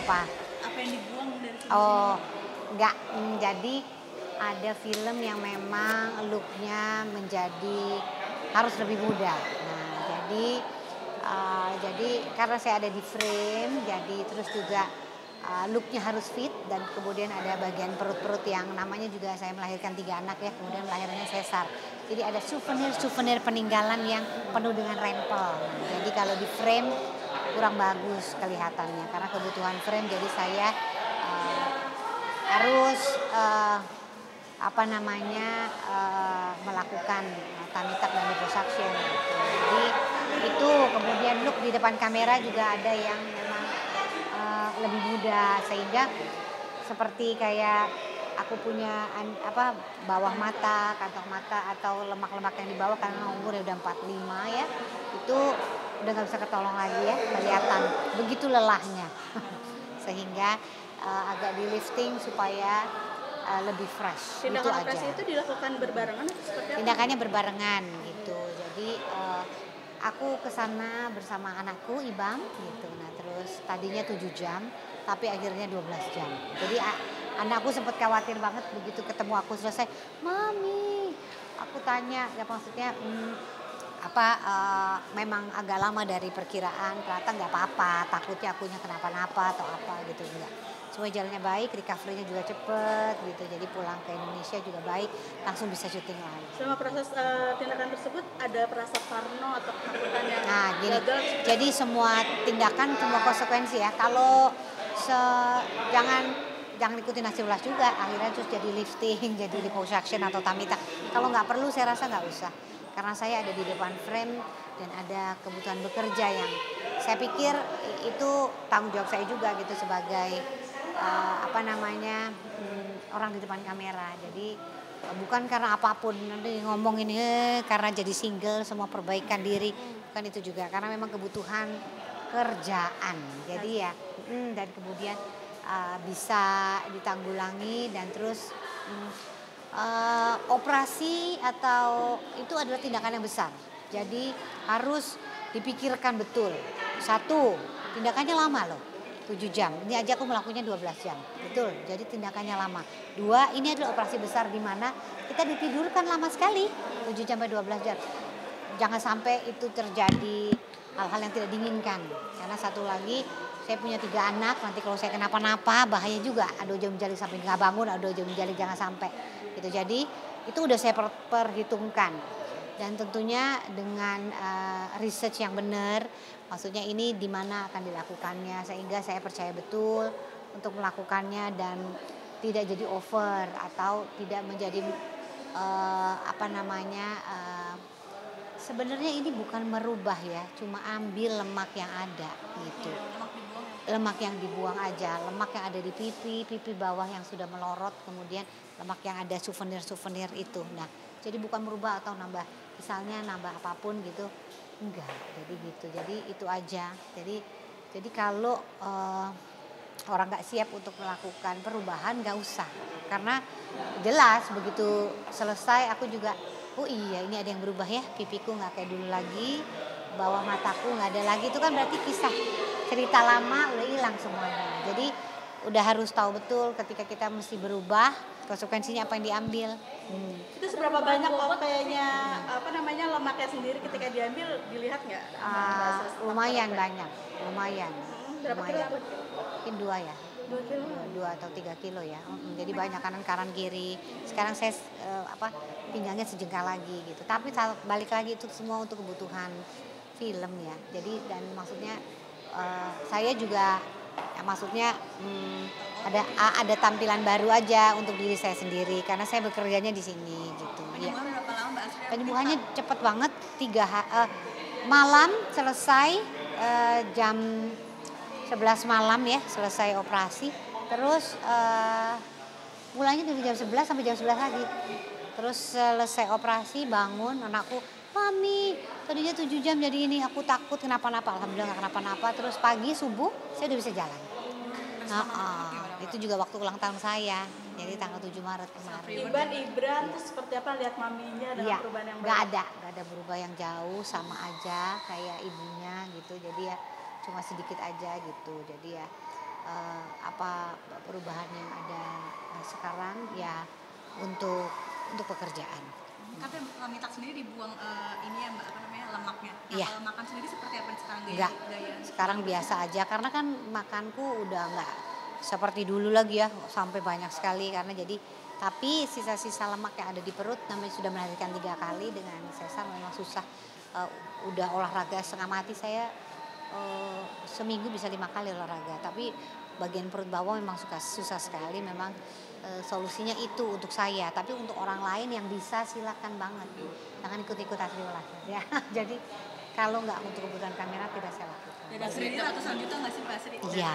Apa? Apa yang dibuang dari film Oh, ini? enggak. Jadi ada film yang memang looknya menjadi harus lebih muda. Nah, jadi karena saya ada di frame, jadi terus juga looknya harus fit dan kemudian ada bagian perut-perut yang namanya juga saya melahirkan 3 anak ya, kemudian melahirkannya sesar. Jadi ada souvenir peninggalan yang penuh dengan rempel. Jadi kalau di frame kurang bagus kelihatannya karena kebutuhan frame jadi saya harus melakukan tamitak dan liposuction gitu. Jadi itu kemudian look di depan kamera juga ada yang memang lebih muda sehingga seperti kayak aku punya bawah mata, kantong mata atau lemak-lemak yang di bawah karena umurnya udah 45 ya. Itu udah nggak bisa ketolong lagi ya, kelihatan begitu lelahnya. Sehingga agak di lifting supaya lebih fresh. Tindakan Itu operasi aja. itu dilakukan berbarengan atau seperti apa? Tindakannya berbarengan gitu. Jadi aku kesana bersama anakku Ibam gitu. Nah terus tadinya 7 jam, tapi akhirnya 12 jam. Jadi anakku sempat khawatir banget begitu ketemu aku selesai, Mami, aku tanya, ya maksudnya memang agak lama dari perkiraan, ternyata nggak apa-apa, takutnya akunya kenapa-napa atau apa gitu enggak. Semua jalannya baik, recovery-nya juga cepet gitu, jadi pulang ke Indonesia juga baik, langsung bisa syuting lagi. Selama proses tindakan tersebut ada perasa parno atau ketakutan yang Nah gini, gagal? jadi semua tindakan, semua konsekuensi ya, kalau jangan ikutin hasil ulas juga, akhirnya terus jadi lifting, jadi liposuction atau tamitak. Kalau nggak perlu saya rasa nggak usah. Karena saya ada di depan frame dan ada kebutuhan bekerja yang saya pikir itu tanggung jawab saya juga gitu sebagai orang di depan kamera. Jadi bukan karena apapun nanti ngomong ini karena jadi single semua perbaikan diri, bukan itu juga karena memang kebutuhan kerjaan. Jadi ya dan kemudian bisa ditanggulangi dan terus operasi atau itu adalah tindakan yang besar. Jadi harus dipikirkan betul. 1, tindakannya lama loh. 7 jam. Ini aja aku melakukannya 12 jam. Betul. Jadi tindakannya lama. 2, ini adalah operasi besar di mana kita ditidurkan lama sekali. 7 sampai 12 jam. Jangan sampai itu terjadi hal-hal yang tidak diinginkan. Karena satu lagi saya punya 3 anak, nanti kalau saya kenapa-napa bahaya juga. Ado jam jali sampai nggak bangun, ado jam jali jangan sampai. Gitu. Jadi itu udah saya perhitungkan. Dan tentunya dengan research yang benar, maksudnya ini di mana akan dilakukannya sehingga saya percaya betul untuk melakukannya dan tidak jadi over atau tidak menjadi sebenarnya ini bukan merubah ya, cuma ambil lemak yang ada gitu. Lemak yang dibuang aja, lemak yang ada di pipi bawah yang sudah melorot, kemudian lemak yang ada souvenir itu. Nah, jadi bukan merubah atau nambah, misalnya nambah apapun gitu, enggak. Jadi gitu, jadi itu aja. Jadi kalau orang nggak siap untuk melakukan perubahan nggak usah, karena jelas begitu selesai aku juga, oh iya ini ada yang berubah ya, pipiku nggak kayak dulu lagi, bawah mataku nggak ada lagi, itu kan berarti kisah cerita lama udah hilang semuanya. Jadi udah harus tahu betul ketika kita mesti berubah konsekuensinya apa yang diambil. Itu seberapa banyak lemaknya sendiri ketika diambil dilihat nggak? Lumayan banyak, lumayan. Berapa kilo? Mungkin 2 ya. 2 kilo. 2 atau 3 kilo ya. Jadi banyak kanan kiri. Sekarang saya pinggangnya sejengkal lagi gitu. Tapi balik lagi itu semua untuk kebutuhan film ya. Jadi dan maksudnya saya juga ya maksudnya ada tampilan baru aja untuk diri saya sendiri karena saya bekerjanya di sini gitu. Penyembuhan berapa lama Mbak Asri? Penyembuhannya cepet banget, 3 malam selesai jam 11 malam ya selesai operasi. Terus mulainya dari jam 11 sampai jam 11 lagi. Terus selesai operasi bangun anakku, Mami tadinya 7 jam jadi ini, aku takut kenapa-napa. Alhamdulillah gak kenapa-napa. Terus pagi subuh saya udah bisa jalan. Itu juga waktu ulang tahun saya, jadi tanggal 7 Maret kemarin. Ibran terus seperti apa lihat maminya dengan perubahan yang baru? Gak ada berubah yang jauh, sama aja kayak ibunya gitu. Jadi ya cuma sedikit aja gitu. Jadi ya apa perubahan yang ada sekarang ya untuk pekerjaan. Katanya Tamitak sendiri dibuang ini ya Mbak, apa namanya, lemaknya. Nah, Iya. kalau makan sendiri seperti apa sekarang Enggak, gaya? sekarang biasa aja karena kan makanku udah nggak seperti dulu lagi ya sampai banyak sekali karena jadi tapi sisa-sisa lemak yang ada di perut namanya sudah melahirkan 3 kali dengan sesar memang susah. Udah olahraga setengah mati saya seminggu bisa 5 kali olahraga tapi bagian perut bawah memang susah sekali memang solusinya itu untuk saya tapi untuk orang lain yang bisa silakan banget jangan ikut-ikut Asri olahraga ya jadi kalau nggak untuk kebutuhan kamera tidak saya lakukan. Dan Asri ini ratusan juta nggak sih Pak Asri? Iya.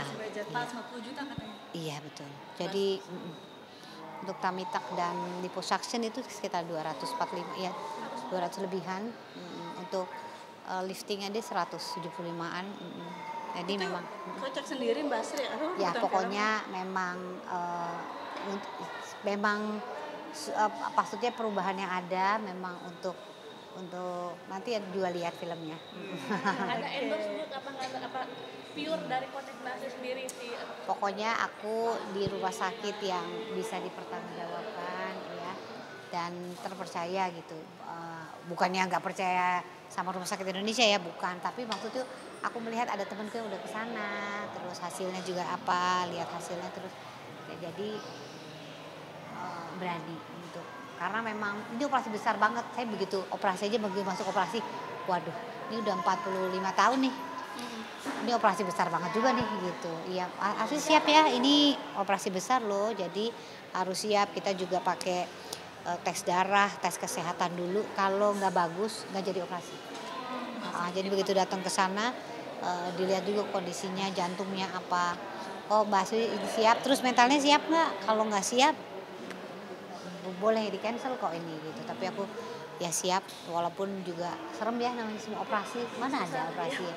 Pas 50 juta katanya. Iya betul. Jadi untuk Tamitak dan liposuction itu sekitar 245 ya 200 lebihan. Untuk liftingnya dia 175-an. Jadi itu memang kocak sendiri Mbak Asri ya pokoknya memang maksudnya perubahan yang ada memang untuk nanti juga lihat filmnya. Ada endorse apa pure dari konten Mbak Asri sendiri sih. Pokoknya aku di rumah sakit yang bisa dipertanggungjawabkan ya dan terpercaya gitu. Bukannya nggak percaya sama rumah sakit Indonesia ya, bukan. Tapi maksudnya aku melihat ada temanku yang udah ke sana, terus hasilnya juga apa, lihat hasilnya terus ya, jadi berani untuk karena memang ini operasi besar banget. Saya begitu operasi aja begitu masuk operasi, waduh, ini udah 45 tahun nih. Ini operasi besar banget juga nih gitu. Iya, Asli siap ya. Ini operasi besar loh. Jadi harus siap. Kita juga pakai tes darah, tes kesehatan dulu. Kalau nggak bagus, nggak jadi operasi. Jadi begitu datang ke sana, dilihat juga kondisinya, jantungnya apa. Oh, Mbak Asli siap. Terus mentalnya siap nggak? Kalau nggak siap, boleh di cancel kok ini gitu. Tapi aku ya siap. Walaupun juga serem ya namanya semua operasi. Mana ada operasi ya?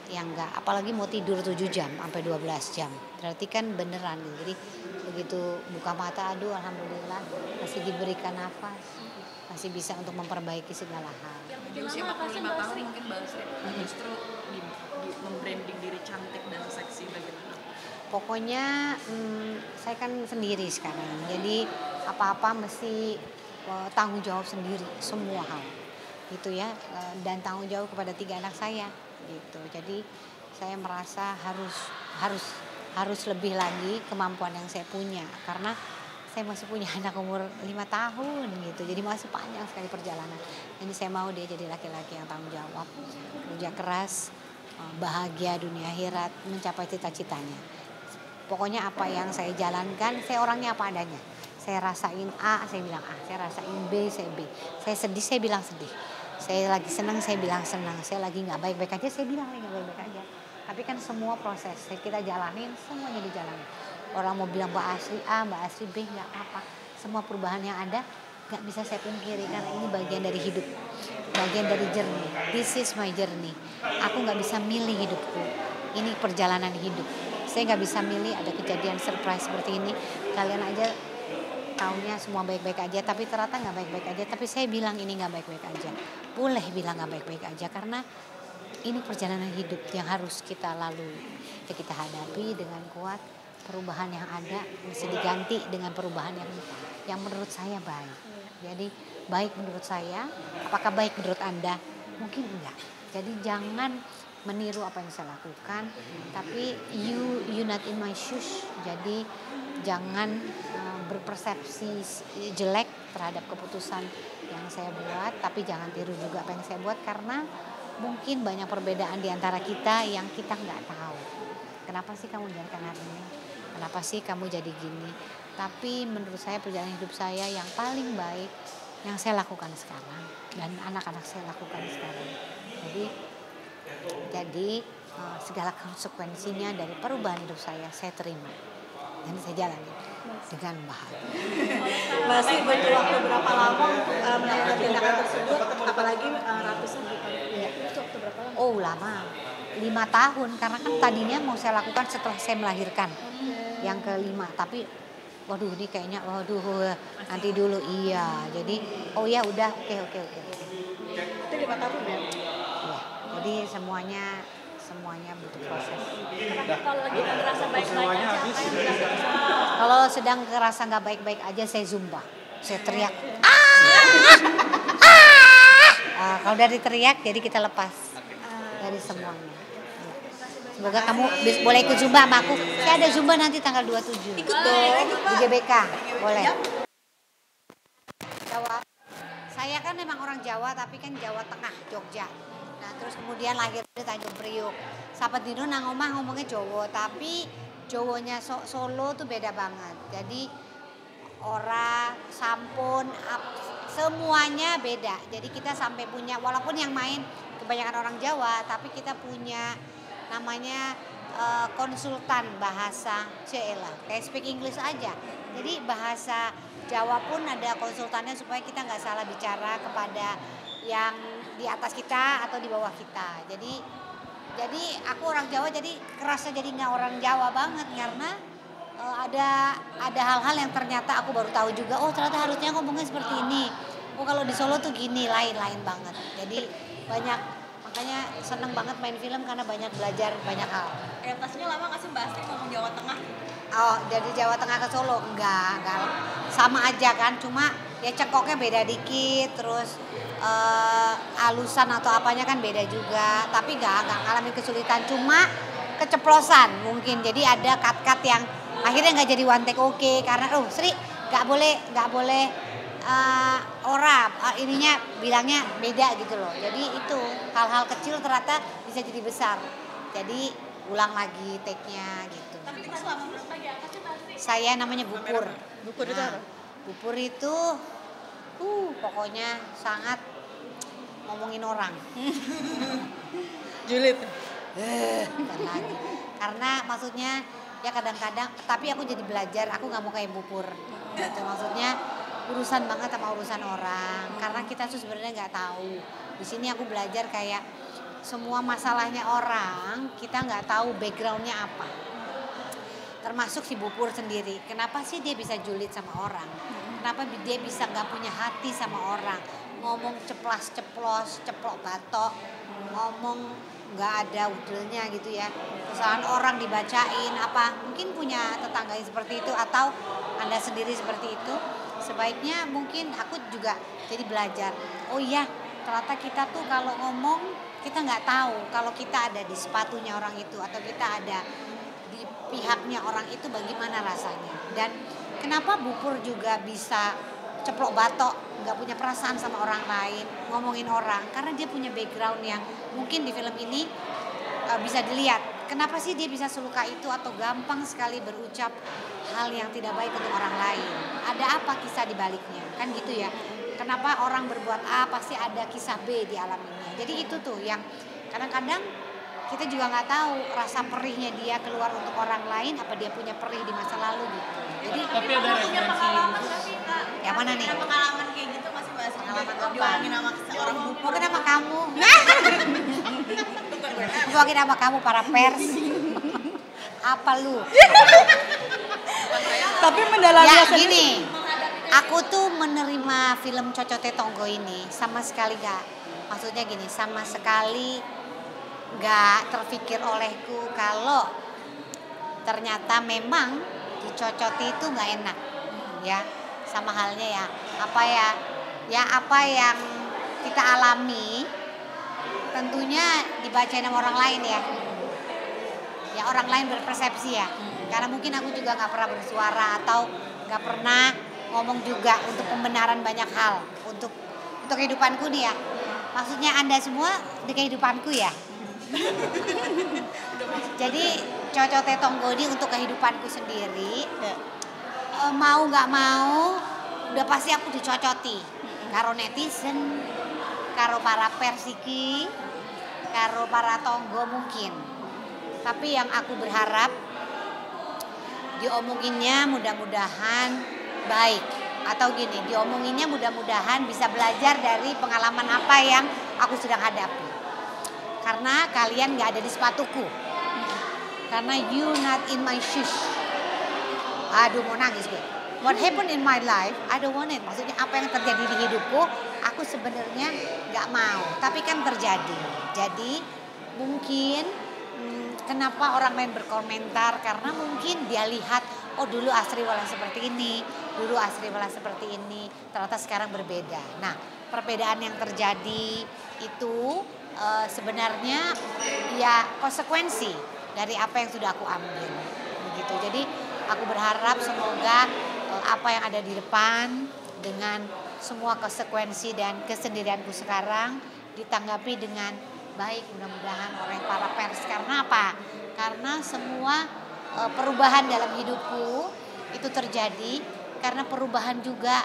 Yang enggak, apalagi mau tidur 7 jam sampai 12 jam. Berarti kan beneran gitu. Jadi begitu buka mata, aduh alhamdulillah masih diberikan nafas. Masih bisa untuk memperbaiki segala hal. Di usia 45 tahun mungkin Mbak Asri justru di membranding diri cantik dan seksi bagaimana? Pokoknya saya kan sendiri sekarang. Jadi apa-apa mesti tanggung jawab sendiri semua hal. Gitu ya. Dan tanggung jawab kepada 3 anak saya. Gitu. Jadi saya merasa harus lebih lagi kemampuan yang saya punya karena saya masih punya anak umur 5 tahun gitu. Jadi masih panjang sekali perjalanan. Jadi saya mau dia jadi laki-laki yang tanggung jawab, kerja keras, bahagia dunia akhirat, mencapai cita-citanya. Pokoknya apa yang saya jalankan, saya orangnya apa adanya. Saya rasain A, saya bilang A. Saya rasain B, saya B. Saya sedih, saya bilang sedih. Saya lagi senang, saya bilang senang. Saya lagi nggak baik-baik aja, saya bilang lagi nggak baik-baik aja. Tapi kan semua proses kita jalanin, semuanya dijalanin. Orang mau bilang Mbak Asri A, Mbak Asri B, nggak apa-apa. Semua perubahan yang ada nggak bisa saya pungkiri karena ini bagian dari hidup, bagian dari journey. This is my journey. Aku nggak bisa milih hidupku. Ini perjalanan hidup. Saya nggak bisa milih ada kejadian surprise seperti ini. Kalian aja taunya semua baik-baik aja, tapi ternyata nggak baik-baik aja. Tapi saya bilang ini nggak baik-baik aja. Boleh bilang nggak baik-baik aja karena ini perjalanan hidup yang harus kita lalui. Ya kita hadapi dengan kuat. Perubahan yang ada bisa diganti dengan perubahan yang menurut saya baik. Jadi baik menurut saya, apakah baik menurut Anda? Mungkin enggak. Jadi jangan meniru apa yang saya lakukan, tapi you not in my shoes. Jadi jangan berpersepsi jelek terhadap keputusan yang saya buat, tapi jangan tiru juga apa yang saya buat karena mungkin banyak perbedaan di antara kita yang kita nggak tahu. Kenapa sih kamu jalankan hari ini? Kenapa sih kamu jadi gini? Tapi menurut saya perjalanan hidup saya yang paling baik yang saya lakukan sekarang dan anak-anak saya lakukan sekarang. Jadi segala konsekuensinya dari perubahan hidup saya terima dan saya jalani dengan bahagia. Masih butuh waktu berapa lama untuk melakukan tindakan tersebut, apalagi ratusan juta rupiah. Itu waktu berapa lama? Oh lama, 5 tahun karena kan tadinya mau saya lakukan setelah saya melahirkan yang kelima, tapi waduh ini kayaknya nanti dulu iya. Jadi oh ya udah oke. Itu 5 tahun ya? Iya. Jadi semuanya semuanya butuh proses. Kalau lagi ngerasa baik-baik aja, apa yang dirasakan? Kalau sedang ngerasa nggak baik-baik aja saya zumba, saya teriak. Kalau dari teriak jadi kita lepas dari semuanya. Semoga kamu boleh ikut zumba sama aku. Saya ada zumba nanti tanggal 27. Ikut dong. Di GBK, boleh. Jawa. Saya kan memang orang Jawa tapi kan Jawa Tengah, Jogja. Nah, terus kemudian lahir di Tanjung Priok. Sahabat Dino nang omah ngomongnya Jawa, tapi Jawanya Solo tuh beda banget. Jadi ora, sampun, semuanya beda. Jadi kita sampai punya, walaupun yang main kebanyakan orang Jawa, tapi kita punya namanya konsultan bahasa Cela, kayak speak English aja. Jadi bahasa Jawa pun ada konsultannya supaya kita nggak salah bicara kepada yang di atas kita atau di bawah kita. Jadi aku orang Jawa jadi kerasa jadi nggak orang Jawa banget karena ada hal-hal yang ternyata aku baru tahu juga. Oh ternyata harusnya ngomongnya seperti ini. Oh kalau di Solo tuh gini, lain banget. Jadi makanya seneng banget main film karena banyak belajar banyak hal. Tasnya lama nggak sih Mbak Astri ngomong Jawa Tengah? Oh dari Jawa Tengah ke Solo enggak sama aja kan, cuma ya cekoknya beda dikit, terus alusan atau apanya kan beda juga, tapi nggak ngalamin kesulitan, cuma keceplosan mungkin. Jadi ada cut yang akhirnya nggak jadi one take oke karena Sri nggak boleh ininya bilangnya beda gitu loh. Jadi itu hal-hal kecil ternyata bisa jadi besar. Jadi ulang lagi take-nya gitu. Tapi kita selama Lagi apa sih pasti? Saya namanya Bupur. Bupur itu apa? Bupur itu pokoknya sangat ngomongin orang. Julid. Bukan lagi. Karena maksudnya ya kadang-kadang, tapi aku jadi belajar, aku nggak mau kayak Bupur. Gitu. Maksudnya urusan banget sama urusan orang. Karena kita tuh sebenarnya nggak tahu. Di sini aku belajar kayak semua masalahnya orang kita nggak tahu backgroundnya apa. Termasuk si Bupur sendiri. Kenapa sih dia bisa julid sama orang? Kenapa dia bisa nggak punya hati sama orang? Ngomong ceplas-ceplos, ceplok batok, ngomong nggak ada udelnya gitu ya. Kesalahan orang dibacain apa? Mungkin punya tetangga yang seperti itu atau Anda sendiri seperti itu. Sebaiknya mungkin aku juga jadi belajar. Oh iya, ternyata kita tuh kalau ngomong kita nggak tahu kalau kita ada di sepatunya orang itu atau kita ada di pihaknya orang itu bagaimana rasanya. Dan kenapa Bupur juga bisa ceplok batok, nggak punya perasaan sama orang lain, ngomongin orang, karena dia punya background yang mungkin di film ini bisa dilihat. Kenapa sih dia bisa seluka itu atau gampang sekali berucap hal yang tidak baik untuk orang lain? Ada apa kisah di baliknya? Kan gitu ya. Kenapa orang berbuat A pasti ada kisah B di alam ini. Jadi itu tuh yang kadang-kadang kita juga nggak tahu rasa perihnya dia keluar untuk orang lain, apa dia punya perih di masa lalu gitu. Jadi tapi ada punya pengalaman tapi Kak. Yang mana nih? Ada pengalaman kayak gitu masih Mbak Astri? Pengalaman apa? Juangin sama seorang Bupur. mungkin sama kamu. Mungkin sama kamu para pers. Apa lu? Tapi mendalami Ya gini, aku tuh menerima film Cocote Tonggo ini sama sekali gak, maksudnya gini, sama sekali gak terpikir olehku kalau ternyata memang dicocoti itu gak enak, ya sama halnya ya apa yang kita alami tentunya dibacain sama orang lain ya orang lain berpersepsi ya. Karena mungkin aku juga nggak pernah bersuara atau nggak pernah ngomong juga untuk pembenaran banyak hal untuk kehidupanku nih ya. Maksudnya Anda semua di kehidupanku ya. Jadi Cocote Tonggo ini untuk kehidupanku sendiri. Mau nggak mau, udah pasti aku dicocoti. Karo netizen, karo para persiki, karo para tonggo mungkin. Tapi yang aku berharap diomonginnya mudah-mudahan baik. Atau gini, diomonginnya mudah-mudahan bisa belajar dari pengalaman apa yang aku sedang hadapi. Karena kalian gak ada di sepatuku. Karena you not in my shoes. Aduh mau nangis gue. What happened in my life, I don't want it. Maksudnya apa yang terjadi di hidupku, aku sebenarnya gak mau. Tapi kan terjadi. Jadi mungkin kenapa orang lain berkomentar, karena mungkin dia lihat, oh dulu Asri Walah seperti ini, dulu Asri Walah seperti ini, ternyata sekarang berbeda. Nah, perbedaan yang terjadi itu sebenarnya ya konsekuensi dari apa yang sudah aku ambil, begitu. Jadi aku berharap semoga apa yang ada di depan dengan semua konsekuensi dan kesendirianku sekarang ditanggapi dengan baik, mudah-mudahan oleh para pers. Karena apa? Karena semua perubahan dalam hidupku itu terjadi karena perubahan juga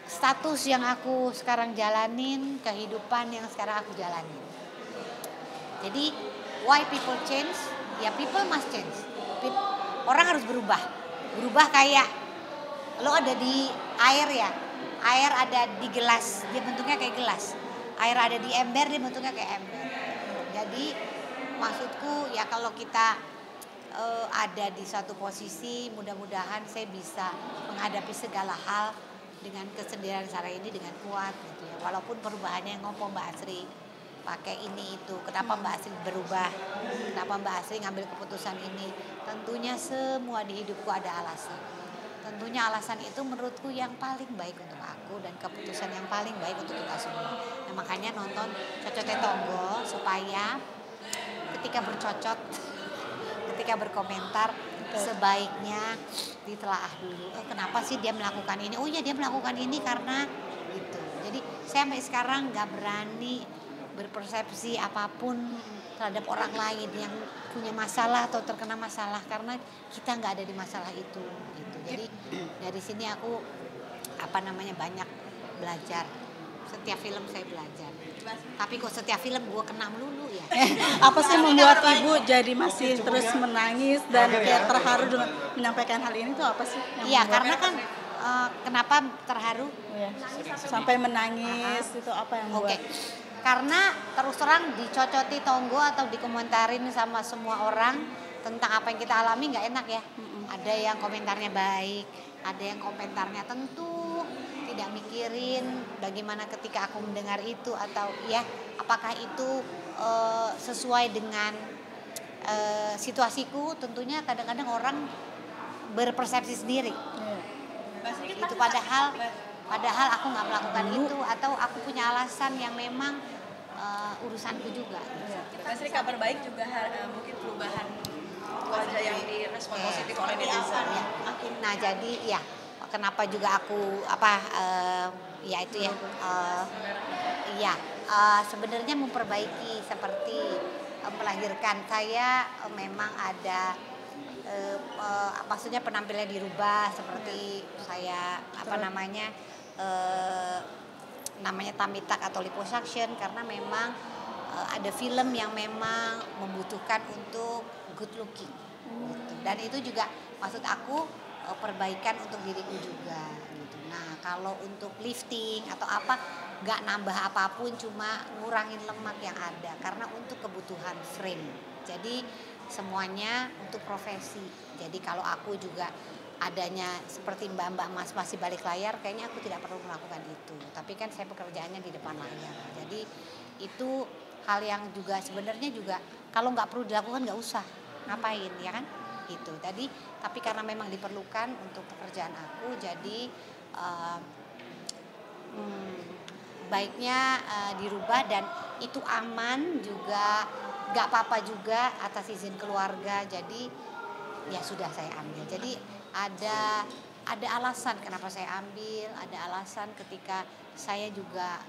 status yang aku sekarang jalanin, kehidupan yang sekarang aku jalanin. Jadi why people change? Ya people must change. Orang harus berubah. Berubah kayak lo ada di air ya. Air ada di gelas, dia bentuknya kayak gelas. Air ada di ember, dia bentuknya kayak ember. Jadi maksudku ya kalau kita ada di satu posisi, mudah-mudahan saya bisa menghadapi segala hal dengan kesendirian saya ini dengan kuat gitu ya. Walaupun perubahannya ngopo Mbak Asri pakai ini itu, kenapa Mbak Asri berubah, kenapa Mbak Asri ngambil keputusan ini, tentunya semua di hidupku ada alasan. Tentunya alasan itu menurutku yang paling baik untuk aku dan keputusan yang paling baik untuk kita semua. Nah, makanya nonton Cocote Tonggo supaya ketika bercocot, ketika berkomentar sebaiknya ditelaah dulu. Kenapa sih dia melakukan ini? Oh iya dia melakukan ini karena gitu. Jadi saya sampai sekarang nggak berani berpersepsi apapun terhadap orang lain yang punya masalah atau terkena masalah karena kita nggak ada di masalah itu gitu. Jadi dari sini aku banyak belajar. Setiap film saya belajar. Tapi kok setiap film gue kena melulu ya. Apa sih membuat ibu jadi masih terus menangis dan kayak terharu dengan menyampaikan hal ini tuh apa sih? Iya karena kan kenapa terharu? Ya, sampai menangis itu apa yang membuat? Karena terus terang dicocoti Tonggo atau dikomentarin sama semua orang tentang apa yang kita alami nggak enak ya. Ada yang komentarnya baik, ada yang komentarnya tentu tidak mikirin bagaimana ketika aku mendengar itu atau ya apakah itu sesuai dengan situasiku. Tentunya kadang-kadang orang berpersepsi sendiri. Itu padahal aku nggak melakukan itu atau aku punya alasan yang memang urusanku juga. Mas Ri, kabar baik juga mungkin perubahan wajah yang direspon positif oleh netizen. Nah jadi ya kenapa juga aku ya itu ya sebenarnya memperbaiki seperti melahirkan saya memang ada maksudnya penampilannya dirubah seperti saya namanya tamitak atau liposuction karena memang ada film yang memang membutuhkan untuk good looking gitu. Dan itu juga maksud aku perbaikan untuk diriku juga gitu. Nah kalau untuk lifting atau apa nggak nambah apapun cuma ngurangin lemak yang ada karena untuk kebutuhan frame. Jadi semuanya untuk profesi. Jadi kalau aku juga adanya seperti mbak-mbak mas masih balik layar, kayaknya aku tidak perlu melakukan itu. Tapi kan saya pekerjaannya di depan layar. Jadi itu hal yang juga sebenarnya juga kalau nggak perlu dilakukan nggak usah ngapain ya kan gitu. Tapi karena memang diperlukan untuk pekerjaan aku, jadi baiknya dirubah dan itu aman juga, nggak apa-apa juga atas izin keluarga. Jadi ya sudah saya ambil. Jadi ada alasan kenapa saya ambil, ada alasan ketika saya juga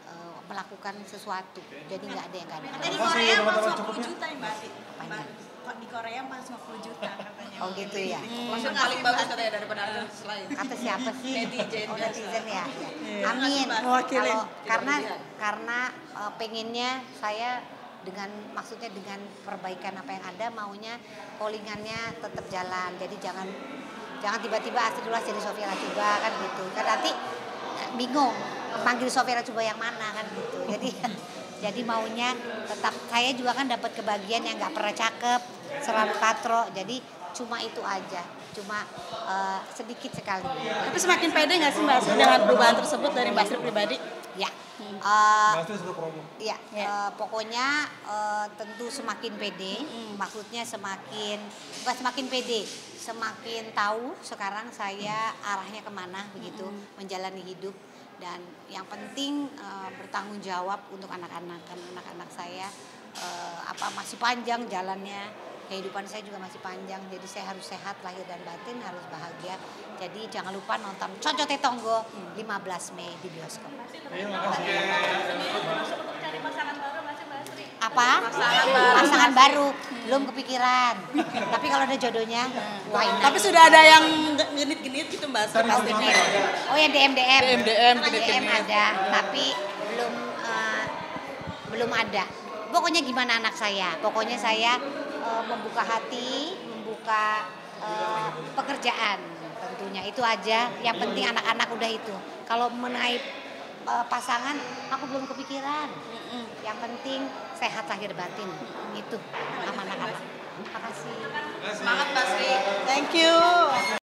melakukan sesuatu. Jadi nggak ada yang nggak ada. Di Korea pas 50 juta ya Mbak. Di Korea pas 50 juta katanya. Oh gitu ya. Maksudnya paling bagus katanya daripada artis lain. Kata siapa sih? Netizen. Oh, netizen ya. Amin. Mewakili. Kalau karena pengennya saya maksudnya dengan perbaikan apa yang ada, maunya callingannya tetap jalan. Jadi jangan tiba-tiba Astrid Tilas jadi Sophia Latjuba kan gitu. Kan nanti bingung panggil Sophia Latjuba yang mana kan gitu. Jadi maunya tetap, saya juga kan dapat kebagian yang nggak pernah cakep, selalu katro. Jadi cuma itu aja, cuma sedikit sekali. Tapi semakin pede nggak sih Mbak Asri dengan perubahan tersebut dari Mbak Asri pribadi? Ya. Mbak Astri suka promo. Ya, pokoknya tentu semakin pede, maksudnya bukan semakin pede, semakin tahu sekarang saya arahnya kemana begitu, menjalani hidup. Dan yang penting bertanggung jawab untuk anak-anak, karena anak-anak saya masih panjang jalannya, kehidupan saya juga masih panjang, jadi saya harus sehat lahir dan batin, harus bahagia. Jadi jangan lupa nonton Cocote Tonggo 15 Mei di bioskop. Terima kasih. Sendiri termasuk untuk cari pasangan baru nggak sih Mbak Astri? Apa? Pasangan baru belum kepikiran. Tapi kalau ada jodohnya, why not? Tapi sudah ada yang genit-genit gitu Mbak Astri pastinya. Oh ya DM. DM, DM ada, tapi belum ada. Pokoknya gimana anak saya? Pokoknya saya membuka hati, membuka pekerjaan tentunya itu aja. Yang penting anak-anak udah itu. Kalau mengenai pasangan, aku belum kepikiran. Yang penting sehat lahir batin itu sama anak-anak. Terima kasih. Semangat Mbak Sri. Thank you.